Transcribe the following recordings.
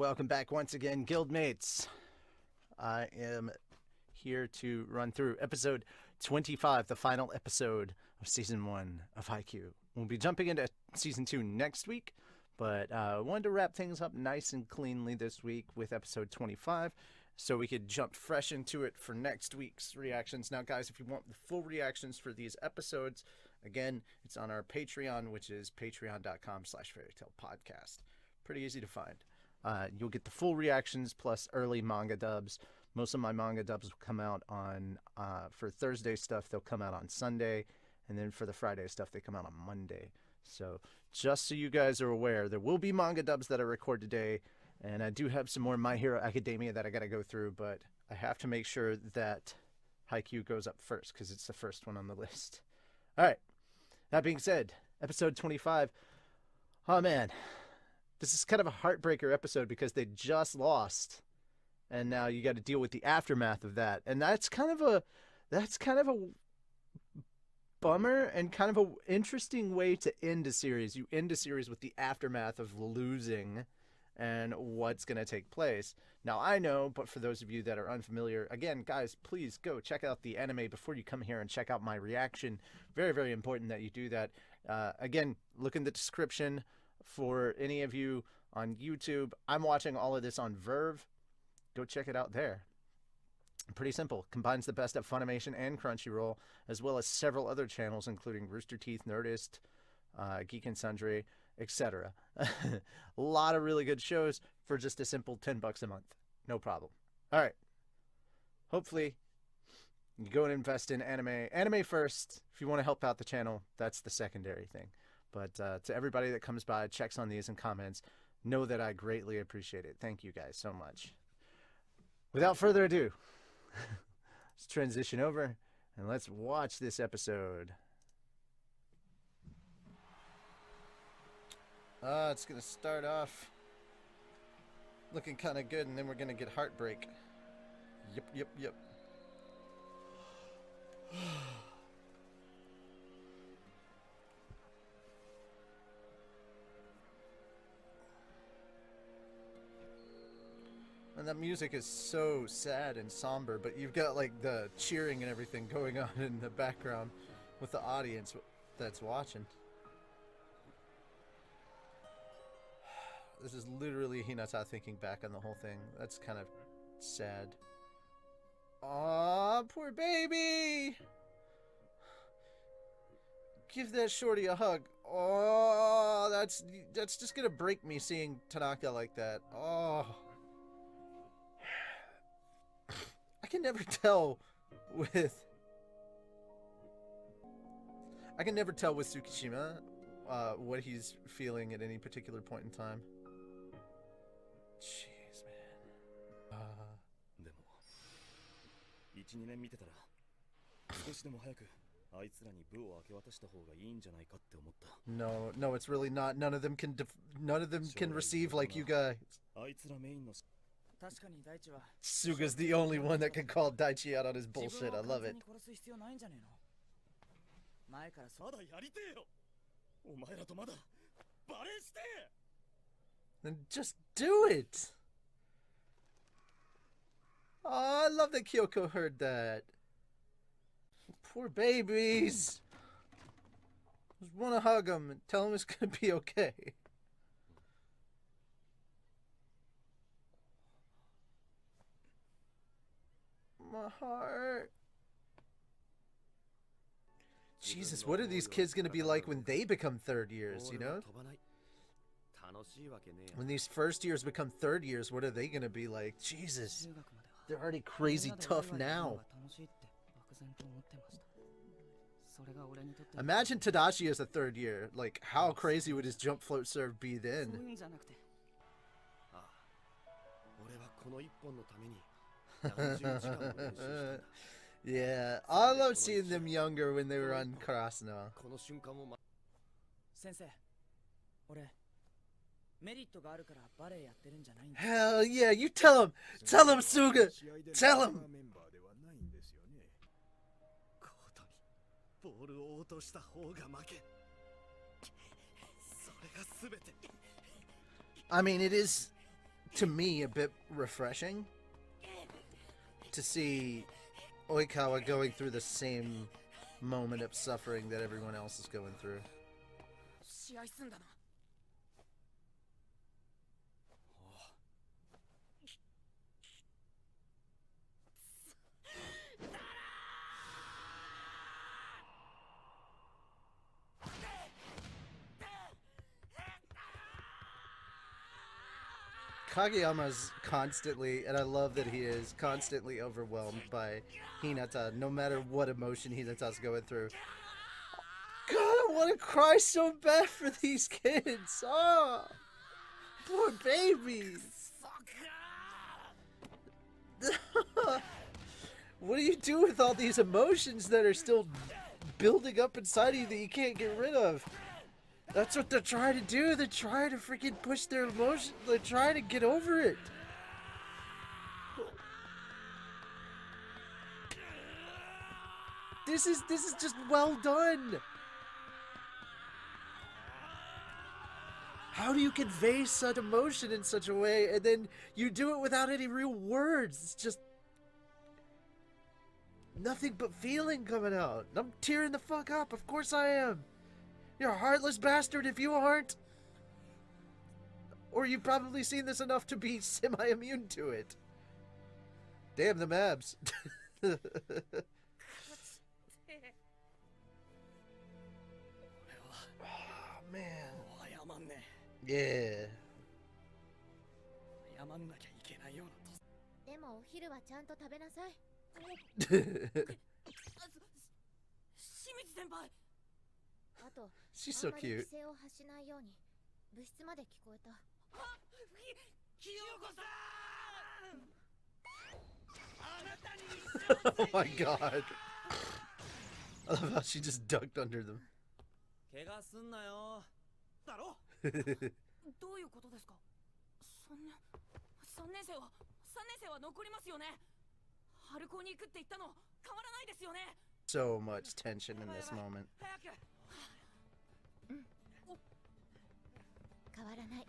welcome back once again, guildmates. I am here to run through episode 25, the final episode of season 1 of Haikyu. We'll be jumping into season 2 next week, but I wanted to wrap things up nice and cleanly this week with episode 25, so we could jump fresh into it for next week's reactions. Now, guys, if you want the full reactions for these episodes, again, it's on our Patreon, which is patreon.com/fairytalepodcast. Pretty easy to find. You'll get the full reactions plus early manga dubs. Most of my manga dubs will come out on, for Thursday stuff, they'll come out on Sunday. And then for the Friday stuff, they come out on Monday. So just so you guys are aware, there will be manga dubs that I record today. And I do have some more My Hero Academia that I got to go through. But I have to make sure that Haikyu goes up first because it's the first one on the list. All right. That being said, episode 25. Oh, man. This is kind of a heartbreaker episode because they just lost, and now you got to deal with the aftermath of that, and that's kind of a bummer and kind of an interesting way to end a series. You end a series with the aftermath of losing and what's going to take place. Now, I know, but for those of you that are unfamiliar, again, guys, please go check out the anime before you come here and check out my reaction. Very, very important that you do that. Again, look in the description. For any of you on YouTube, I'm watching all of this on Verve. Go check it out there. Pretty simple. Combines the best of Funimation and Crunchyroll, as well as several other channels, including Rooster Teeth, Nerdist, Geek and Sundry, etc. A lot of really good shows for just a simple $10 a month. No problem. All right. Hopefully, you go and invest in anime. Anime first. If you want to help out the channel, that's the secondary thing. But to everybody that comes by, checks on these and comments, know that I greatly appreciate it. Thank you guys so much. Without further ado, let's transition over and let's watch this episode. It's going to start off looking kind of good, and then we're going to get heartbreak. Yep. And that music is so sad and somber, but you've got like the cheering and everything going on in the background with the audience that's watching. This is literally Hinata thinking back on the whole thing. That's kind of sad. Aw, poor baby! Give that shorty a hug. Oh, that's just gonna break me seeing Tanaka like that. Oh. I can never tell with Tsukishima what he's feeling at any particular point in time. Jeez, man. No, it's really not. None of them can receive like you guys. Suga's the only one that can call Daichi out on his bullshit. I love it. Then just do it! Oh, I love that Kyoko heard that. Poor babies! Just want to hug him and tell him it's gonna be okay. My heart. Jesus, what are these kids going to be like when they become third years, you know? When these first years become third years, what are they going to be like? Jesus, they're already crazy tough now. Imagine Tadashi as a third year. Like, how crazy would his jump float serve be then? Yeah, I love seeing them younger when they were on Krasno. Hell yeah, you tell him! Tell him, Suga! Tell him! I mean, it is to me, a bit refreshing to see Oikawa going through the same moment of suffering that everyone else is going through. 試合すんだな。Kageyama's constantly, and I love that he is constantly overwhelmed by Hinata, no matter what emotion Hinata's going through. God, I want to cry so bad for these kids. Oh, poor babies. What do you do with all these emotions that are still building up inside of you that you can't get rid of? That's what they're trying to do. They're trying to freaking push their emotions. They're trying to get over it. This is just well done. How do you convey such emotion in such a way, and then you do it without any real words? It's just nothing but feeling coming out. I'm tearing the fuck up. Of course I am. You're a heartless bastard if you aren't. Or you've probably seen this enough to be semi-immune to it. Damn the Mabs. Oh, man. Yeah. 謝んなきゃいけないようなと。でもお昼はちゃんと食べなさい。清水先輩。あと、She's so あんまり cute. 規制を発しないように。部室まで聞こえた。清子さん。あなたに。 Oh my god. I love how she just ducked under them. 怪我すんなよ。だろ。どういうことですか。3年生は残りますよね。春高に行くって言ったの変わらないですよね。So much tension in this moment. 早く。変わらない。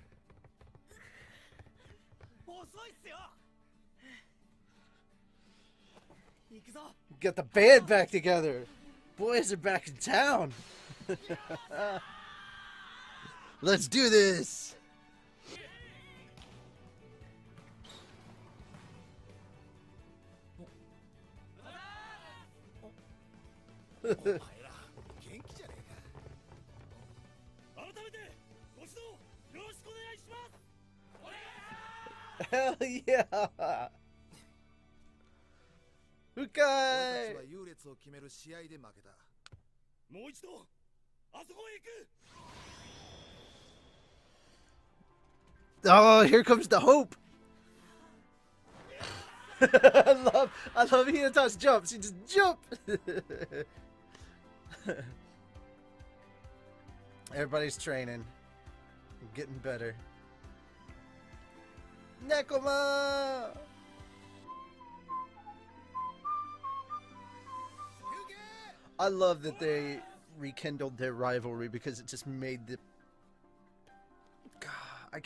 遅いっすよ。行くぞ。 Get the band back together. Boys are back in town. Let's do this. Hell yeah! Ukai! Oh, here comes the hope! I love Hinata's jumps. She just jump. Everybody's training, getting better. Nekoma! I love that they rekindled their rivalry because it just made the. God, I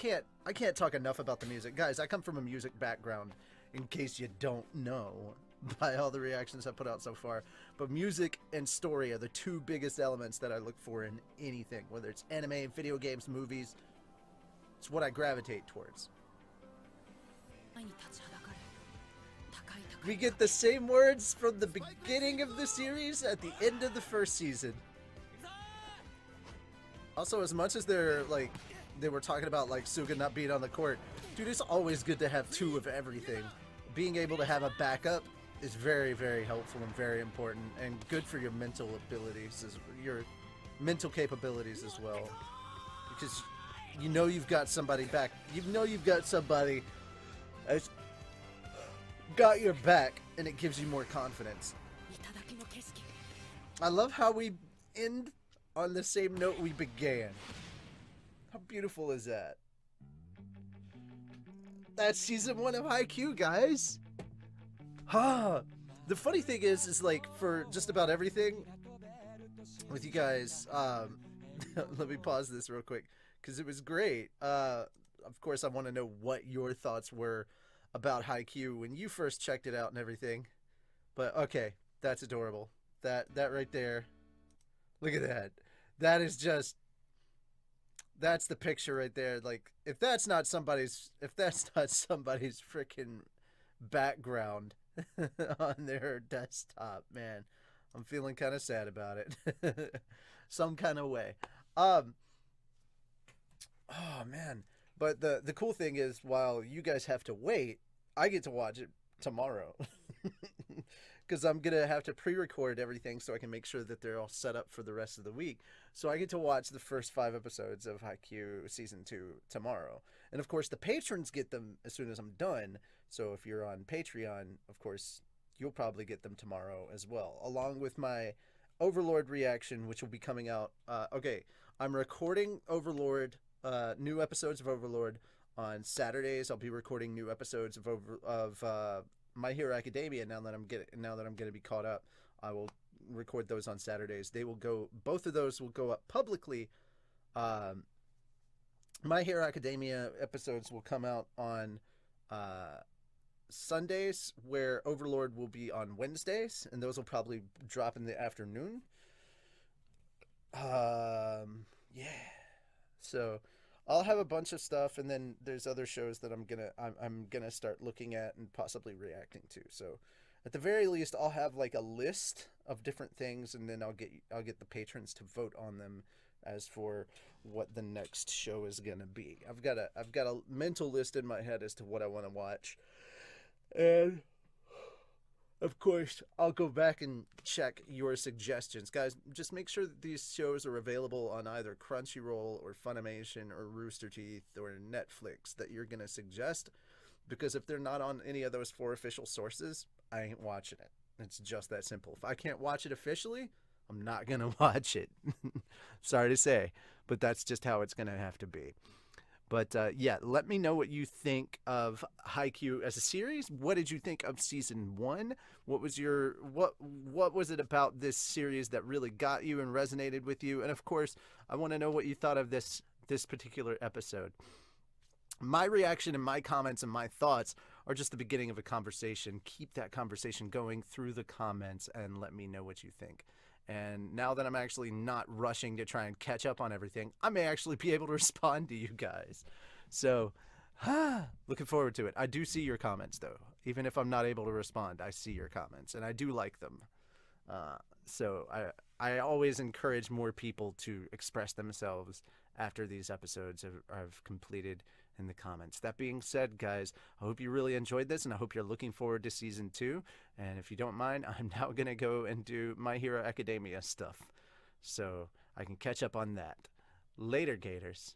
can't talk enough about the music, guys. I come from a music background. In case you don't know by all the reactions I've put out so far. But music and story are the two biggest elements that I look for in anything. Whether it's anime, video games, movies. It's what I gravitate towards. We get the same words from the beginning of the series at the end of the first season. Also, as much as they were talking about like Suga not being on the court, dude, it's always good to have two of everything. Being able to have a backup is very, very helpful and very important, and good for your mental abilities, your mental capabilities as well. Because you know you've got somebody back. You know you've got somebody that's got your back, and it gives you more confidence. I love how we end on the same note we began. How beautiful is that? That's season 1 of Haikyu, guys. The funny thing is like for just about everything with you guys, let me pause this real quick because it was great. of course, I want to know what your thoughts were about Haikyu when you first checked it out and everything. But okay, that's adorable. That right there. Look at that. That is just that's the picture right there. Like if that's not somebody's freaking background on their desktop, man, I'm feeling kind of sad about it. Some kind of way. Um oh man. But the cool thing is while you guys have to wait, I get to watch it tomorrow. Because I'm gonna have to pre-record everything so I can make sure that they're all set up for the rest of the week. So I get to watch the first 5 episodes of Haikyu season 2 tomorrow, and of course the patrons get them as soon as I'm done. So if you're on Patreon, of course you'll probably get them tomorrow as well, along with my Overlord reaction, which will be coming out. Okay, I'm recording Overlord, new episodes of Overlord on Saturdays. I'll be recording new episodes of My Hero Academia. Now that I'm going to be caught up, I will record those on Saturdays. They will go. Both of those will go up publicly. My Hero Academia episodes will come out on Sundays, where Overlord will be on Wednesdays, and those will probably drop in the afternoon. Yeah. So I'll have a bunch of stuff, and then there's other shows that I'm gonna start looking at and possibly reacting to. So at the very least, I'll have like a list of different things, and then I'll get the patrons to vote on them as for what the next show is gonna be. I've got a mental list in my head as to what I want to watch, and of course, I'll go back and check your suggestions. Guys, just make sure that these shows are available on either Crunchyroll or Funimation or Rooster Teeth or Netflix that you're going to suggest. Because if they're not on any of those 4 official sources, I ain't watching it. It's just that simple. If I can't watch it officially, I'm not going to watch it. Sorry to say, but that's just how it's going to have to be. But yeah, let me know what you think of Haikyu as a series. What did you think of season 1? What was what was it about this series that really got you and resonated with you? And of course, I want to know what you thought of this particular episode. My reaction and my comments and my thoughts are just the beginning of a conversation. Keep that conversation going through the comments and let me know what you think. And now that I'm actually not rushing to try and catch up on everything, I may actually be able to respond to you guys. So, looking forward to it. I do see your comments, though. Even if I'm not able to respond, I see your comments, and I do like them. So I always encourage more people to express themselves after these episodes are completed in the comments. That being said, guys, I hope you really enjoyed this, and I hope you're looking forward to season 2. And if you don't mind, I'm now going to go and do My Hero Academia stuff so I can catch up on that. Later, Gators.